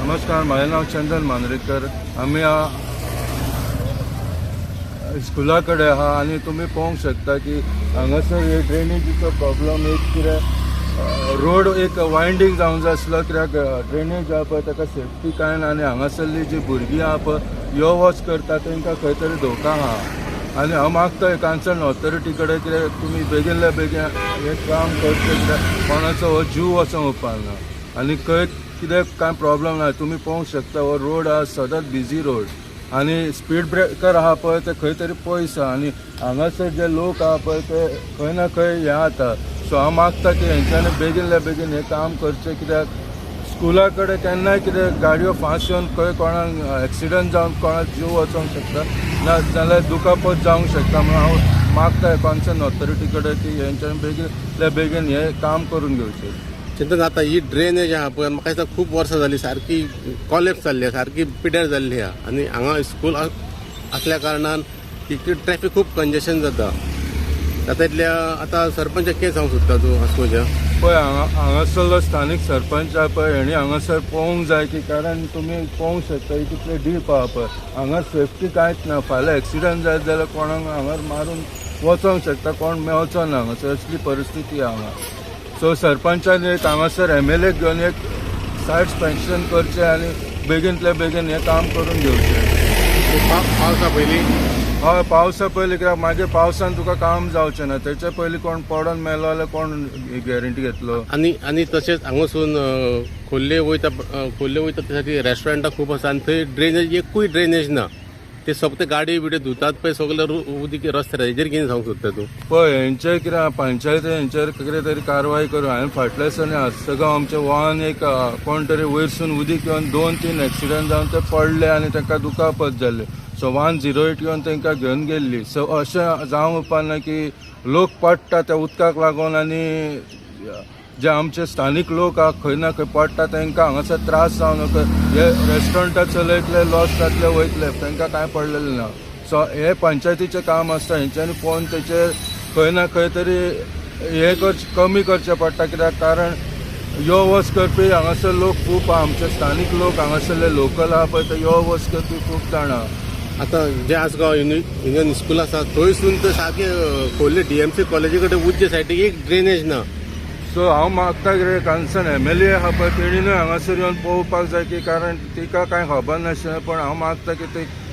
नमस्कार, माझे नाव चंदन मांद्रेकर. आम्ही स्कुलाकडे आहा आणि तुम्ही पळोवंक शकता की हांगासर हे ड्रेनेजीचो प्रॉब्लम एक कित्याक रोड एक वायंडींग जावंक जाय आसलो, कित्याक ड्रेनेज आहा पळय ताका सेफ्टी काय ना आनी हांगासरली जी भुरगीं आहा पळय यो वच करता तांकां खंय तरी धोका आहा. आनी हांव मागता कन्सर्न ऑथॉरिटी कडेन कित्याक तुमी बेगिनल्या बेगीन हें काम करचें, कित्याक कोणाचो हो जीव वचोंक उपकारना आनी खंय कितें काय प्रॉब्लम ना. तुम्ही पळोवंक शकता हो रोड हा सदांच बिजी रोड आनी स्पीड ब्रेकर आहा पळय ते खंय तरी पयस आहा आनी हांगासर जे लोक आहा पळय ते खंय ना खंय हें जाता. सो हांव मागता की हेंच्यांनी बेगिनल्या बेगीन हें काम करचें, कित्याक स्कुला कडेन केन्नाय कितें गाडयो फास्ट येवन खंय कोणाक एक्सिडंट जावन कोणाक जीव वचोंक शकता ना जाल्यार दुखापत जावंक शकता. म्हणून हांव मागता कन्सर्न ऑथॉरिटी कडेन की हेंच्यांनी बेगिनल्या बेगीन हें काम करून घेवचें. चिंतन आता ही ड्रेनेज आहा पळय म्हाका दिसता खूब वर्सां जाली सारकी कॉलेप्स जाल्ली आहा, सारकी पिड्यार जाल्ली आहा आनी हांगा स्कूल असल्या कारणान इकडे ट्रॅफिक खूब कंजेशन जाता. तातूंतल्या आतां सरपंचाक कितें सांगूंक सोदता तूं आस्कोच्या? पळय हांगासरलो स्थानीक सरपंच आहा पळय हेणी हांगासर पळोवंक जाय की, कारण तुमी पळोवंक शकता कितले डीप आहा पळय हांगा सेफ्टी कांयच ना. फाल्यां एक्सिडंट जायत जाल्यार कोणाक हांगर मारून वचोंक शकता, कोण मेवचो ना हांगासर, असली परिस्थिती आहा हांगा. सो सरपंचान एक हांगासर MLA घेवन एक सायड स्पेक्शन करचें आनी बेगिनतल्या बेगीन हें काम करून घेवचें. पावसा पयलीं हय, पावसा पयलीं, कित्याक मागीर पावसान तुका काम जावचें ना. तेच्या पयलीं कोण पडोन मेलो जाल्यार कोण गॅरंटी घेतलो. आनी तशेंच हांगासून खोर्ले वयता त्या साठी रेस्टॉरंटां खूब आसा आनी थंय ड्रेनेज एकूय ड्रेनेज ना. ते सगळे गाडी बिडी धुतात पळय सगळे उदीक रस्त्यार, हेजेर कितें सांगूंक सोदता तूं? पळय हेंचेर कितें पंचायती हेंचेर कितें तरी कारवाय करून हांवें फाटल्या दिसांनी आसगांव आमचें वाहन एक कोण तरी वयरसून उदीक येवन 2-3 एक्सिडंट जावन ते पडले आनी तांकां दुखापत जाल्ली. सो वाहन 08 येवन तांकां घेवन गेल्ली. सो अशें जावंक उपकारना की लोक पडटा त्या उदकाक लागून आनी जे आमचे स्थानीक लोक आहा खंय ना खंय पडटा तांकां हांगासर त्रास जावं नका. हे रेस्टॉरंटां चलयतले लॉस जातले वयतले, तांकां कांय पडलेलें ना. सो हे पंचायतीचें काम आसता, हेंच्यांनी पळोवन तेचेर खंय ना खंय तरी हे कमी करचें पडटा, कित्याक कारण यो वच करपी हांगासर लोक खूब आहा. आमचे स्थानीक लोक हांगासरले लोकल आहा पळय ते यो वच करपी खूब जाण आहा. आतां जे आसगांव युनियन स्कूल आसा थंयसून तर सारकें खोर्ले DMC कॉलेजी कडेन उजचे सायडीक एक ड्रेनेज ना. सो हांव मागता कितें कन्सर्न MLA आहा पळय तेणीनूय हांगासर येवन पळोवपाक जाय की, कारण तिका कांय खबर नाशिल्लें, पण हांव मागता की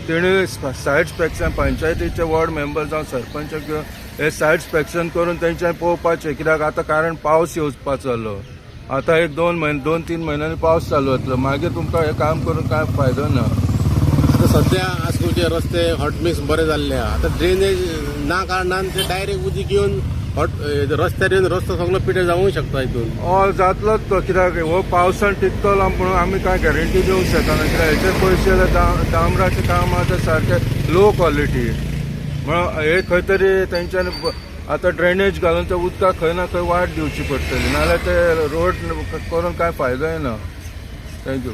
तेणी सायड स्पेक्शन पंचायतीचे वॉर्ड मेंबर जावं सरपंचाक घेवन हे सायड स्पेक्शन करून तेंच्यानी पळोवपाचें, कित्याक आतां कारण पावस येवपाचो जालो. आतां एक 2-3 म्हयन्यांनी पावस चालू जातलो, मागीर तुमकां हें काम करून कांय फायदो ना. आतां सद्या आसगांवचे रस्ते हॉट मिक्स बरे जाल्ले आहा. आतां ड्रेनेज ना कारणान ते डायरेक्ट उदीक येवन रस्त्यार येवन रस्तो सगळो पिड्यार जावंक शकता हितून. हय, जातलोच तो, कित्याक हो पावसान टिकतलो म्हणून आमी कांय गॅरंटी दिवंक शकना, कित्याक हेचे पयशे डांबराचें काम आहा ते सारकें लो क्वॉलिटी. म्हणून हे खंय तरी तेंच्यांनी आतां ड्रेनेज घालून त्या उदकाक खंय ना खंय वाट दिवची पडटली, नाजाल्यार ते रोड करून कांय फायदोय ना. थँक्यू.